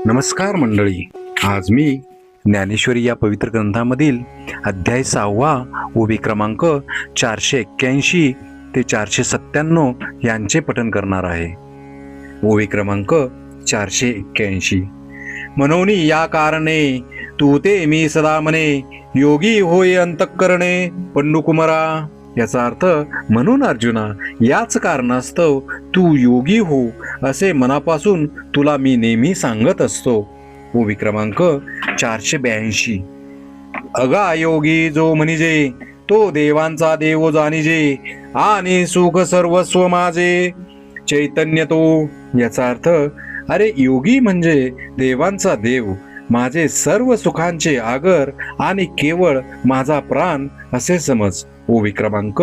नमस्कार मंडळी. आज मी ज्ञानेश्वरी या पवित्र ग्रंथामधील अध्याय 6 ओवी क्रमांक 481 ते 497 यांचे पठण करणार आहे. ओवी क्रमांक 481. म्हणून या कारणे तू ते मी सदा म्हणे, योगी होय अंतःकरणे पंडुकुमारा. याचा अर्थ, म्हणून अर्जुना, याच कारणास्तव तू योगी हो असे मनापासून तुला मी नेहमी सांगत असतो. ओवी क्रमांक 482. अगा योगी जो म्हणिजे, तो देवांचा देव जाणिजे, आणि सुख सर्वस्व माझे चैतन्य तो. याचा अर्थ, अरे योगी म्हणजे देवांचा देव, माझे सर्व सुखांचे आगर आणि केवळ माझा प्राण असे समज. ओवी क्रमांक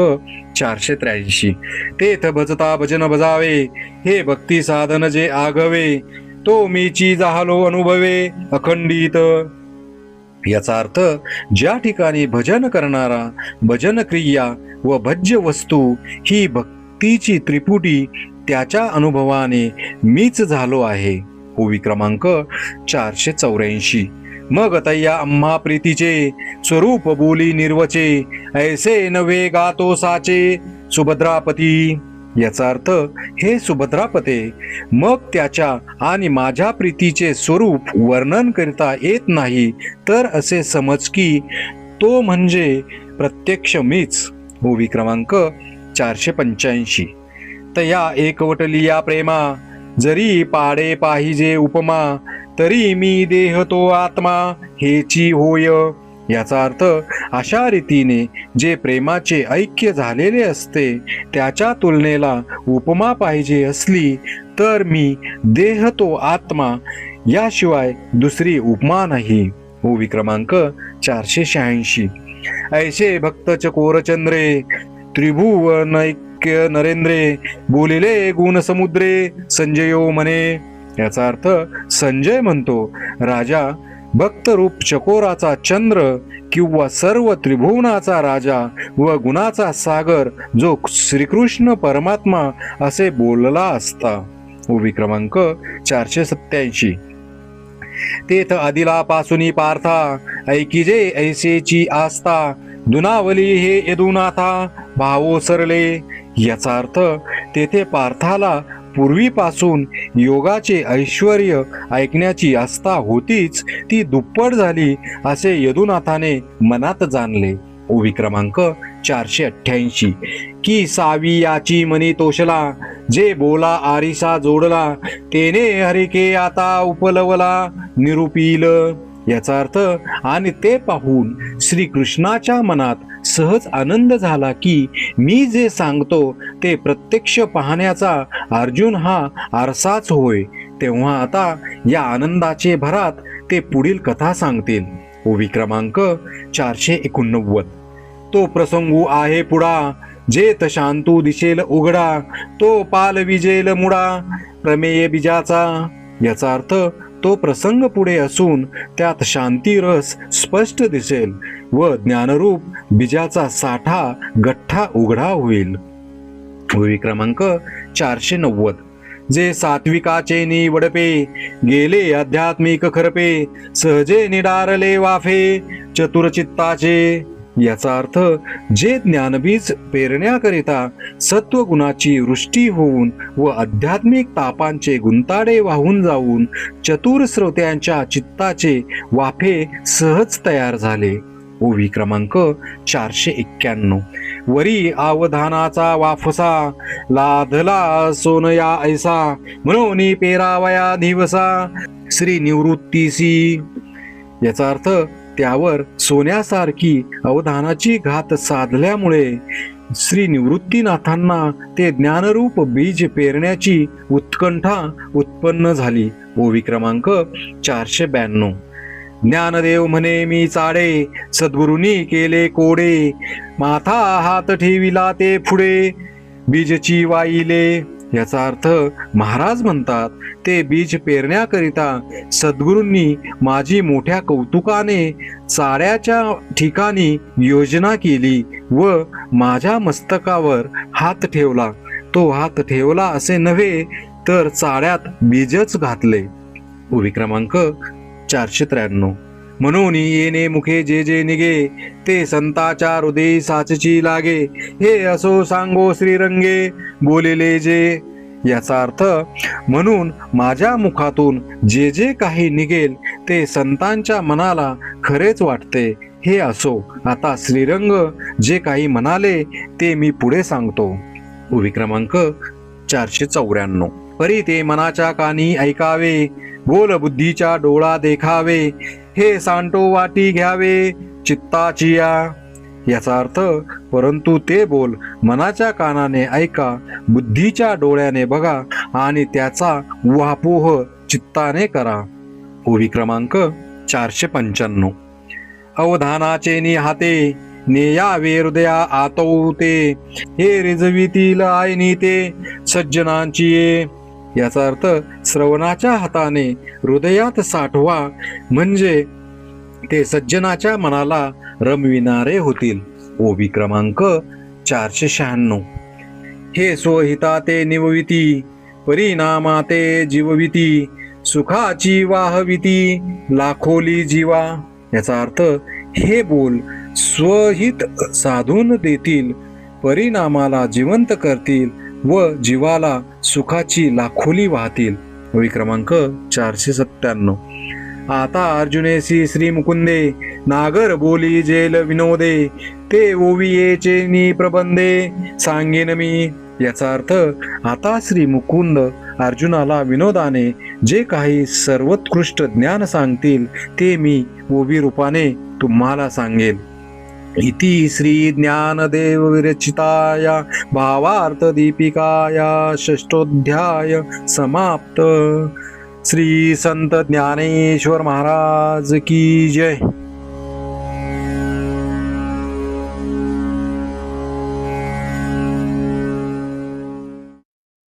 483. तेथ भजता भजन बजावे, हे भक्ती साधन जे आगवे, तो मीची जाहलो अनुभवे अखंडित. याचा अर्थ, ज्या ठिकाणी भजन करणारा, भजन क्रिया व भज्य वस्तू ही भक्तीची त्रिपुटी त्याच्या अनुभवाने मीच झालो आहे. ओवी क्रमांक 484. मग तय्या आम्हा प्रीतीचे स्वरूप बोली निर्वचे, ऐसे नव्हे गातो साचे सुभद्रापती. याचा अर्थ, हे सुभद्रापते, मग त्याच्या आणि माझ्या प्रीतीचे स्वरूप वर्णन करता येत नाही, तर असे समज की तो म्हणजे प्रत्यक्ष मीच. ओवी क्रमांक 485. तया एकवटलिया प्रेमा, जरी पाडे पाहिजे उपमा, तरी मी देह तो आत्मा हेची होय. याचा अर्थ, अशा रीतीने जे प्रेमाचे ऐक्य झालेले असते, त्याच्या तुलनेला उपमा पाहिजे असली तर मी देह तो आत्मा याशिवाय दुसरी उपमा नाही. ओवी क्रमांक 486. ऐसे भक्त चकोरचंद्रे, त्रिभुवनैक्य नरेंद्रे, बोलिले गुण समुद्रे संजयो म्हणे. याचा अर्थ, संजय म्हणतो, राजा भक्तरूप चकोराचा चंद्र किंवा सर्व त्रिभुवनाचा राजा व गुणाचा सागर जो श्रीकृष्ण परमात्मा असे बोलला असता. ओवी क्रमांक 487. तेथ आदिलापासून पार्था, ऐकिजे ऐसेची आस्था, दुनावली हे यदुनाथा भावो सरले. याचा अर्थ, तेथे पार्थाला पूर्वीपासून योगाचे ऐश्वर्य ऐकण्याची आस्था होतीच, ती दुप्पट झाली असे यदुनाथाने मनात जाणले. ओवी क्रमांक 488. की सावी याची मनी तोषला, जे बोला आरिसा जोडला, तेने हरिके आता उपलवला निरुपील. याचा अर्थ, आणि ते पाहून श्रीकृष्णाच्या मनात सहज आनंद झाला की मी जे सांगतो ते प्रत्यक्ष पाहण्याचा अर्जुन हा आरसाच होय. तेव्हा आता या आनंदाचे भरात ते पुढील कथा सांगतील. ओवी क्रमांक 489. तो प्रसंगू आहे पुढा, जेत शांतू दिसेल उघडा, तो पाल विजेल मुडा प्रमेय बीजाचा. याचा अर्थ, तो प्रसंग पुढे असून त्यात शांती रस स्पष्ट दिसेल व ज्ञानरूप बीजाचा साठा गठ्ठा उघडा होईल. ओवी क्रमांक 490. जे सात्विकाचे निवडपे, गेले आध्यात्मिक खरपे, सहजे निडारले वाफे चतुरचित्ताचे. याचा अर्थ, जे ज्ञानबीज पेरण्याकरिता सत्वगुणाची वृष्टी होऊन व आध्यात्मिक तापांचे गुंताडे वाहून जाऊन चतुर श्रोत्यांच्या चित्ताचे वाफे सहज तयार झाले. ओवी क्रमांक 491. वरी अवधानाचा वाफसा, लाधला सोनया ऐसा, म्हणून पेरावया दिवसा श्री निवृत्तीसी. याचा अर्थ, त्यावर सोन्यासारखी अवधानाची घात साधल्यामुळे श्री निवृत्तीनाथांना ते ज्ञानरूप बीज पेरण्याची उत्कंठा उत्पन्न झाली. ओवी क्रमांक 492. ज्ञानदेव म्हणे मी चाडे, सद्गुरूंनी केले कोडे, माथा हात ठेविला ते पुढे बीजची वाईले. याचा अर्थ, महाराज म्हणतात, ते बीज पेरण्याकरिता सद्गुरूंनी माझी मोठ्या कौतुकाने चाड्याच्या ठिकाणी योजना केली व माझ्या मस्तकावर हात ठेवला. तो हात ठेवला असे नव्हे, तर चाड्यात बीजच घातले. ओवी क्रमांक 493. म्हणून येणे मुखे जे जे निगे, ते संताच्या हृदयी साचची लागे. हे असो सांगो श्रीरंगे, बोलिले जे. याचा अर्थ, म्हणून माझ्या मुखातून जे जे काही निघेल ते संतांच्या मनाला खरेच वाटते. हे असो, आता श्रीरंग जे काही म्हणाले ते मी पुढे सांगतो. ओवी क्रमांक 494. परी ते मनाच्या कानी ऐकावे, बोल बुद्धीच्या डोळा देखावे. हे सांडो वाटी घ्यावे चित्ताची या. याचा अर्थ, परंतु ते बोल मनाच्या कानाने ऐका, बुद्धीच्या डोळ्याने बघा आणि त्याचा उहापोह चित्ताने करा. ओवी क्रमांक 495. अवधानाचे निहाते, नेयावे हृदया आतवते. हे रिजवितील आयनी ते सज्जनांची ये. याचा अर्थ, श्रवणाच्या हाताने हृदयात साठवा, म्हणजे ते सज्जनाच्या मनाला रमविणारे होतील. ओवी क्रमांक 496. हे स्वहिता ते निवविती, परिणामाते जीवविती. सुखाची वाहविती, लाखोली जीवा. याचा अर्थ, हे बोल स्वहित साधून देतील, परिणामाला जिवंत करतील व जीवाला सुखाची लाखोली वाहतील. ओवी क्रमांक 497. आता अर्जुनेसी श्री मुकुंदे, नागर बोली जेल विनोदे. ते ओवियेचे नि प्रबंधे, सांगेन मी. याचा अर्थ, आता श्री मुकुंद अर्जुनाला विनोदाने जे काही सर्वोत्कृष्ट ज्ञान सांगतील ते मी ओवी रूपाने तुम्हाला सांगेल. इति श्री ज्ञानदेव विरचिताया भावार्थ दीपिकाया षष्ठोध्याय समाप्त. श्री संत ज्ञानेश्वर महाराज की जय.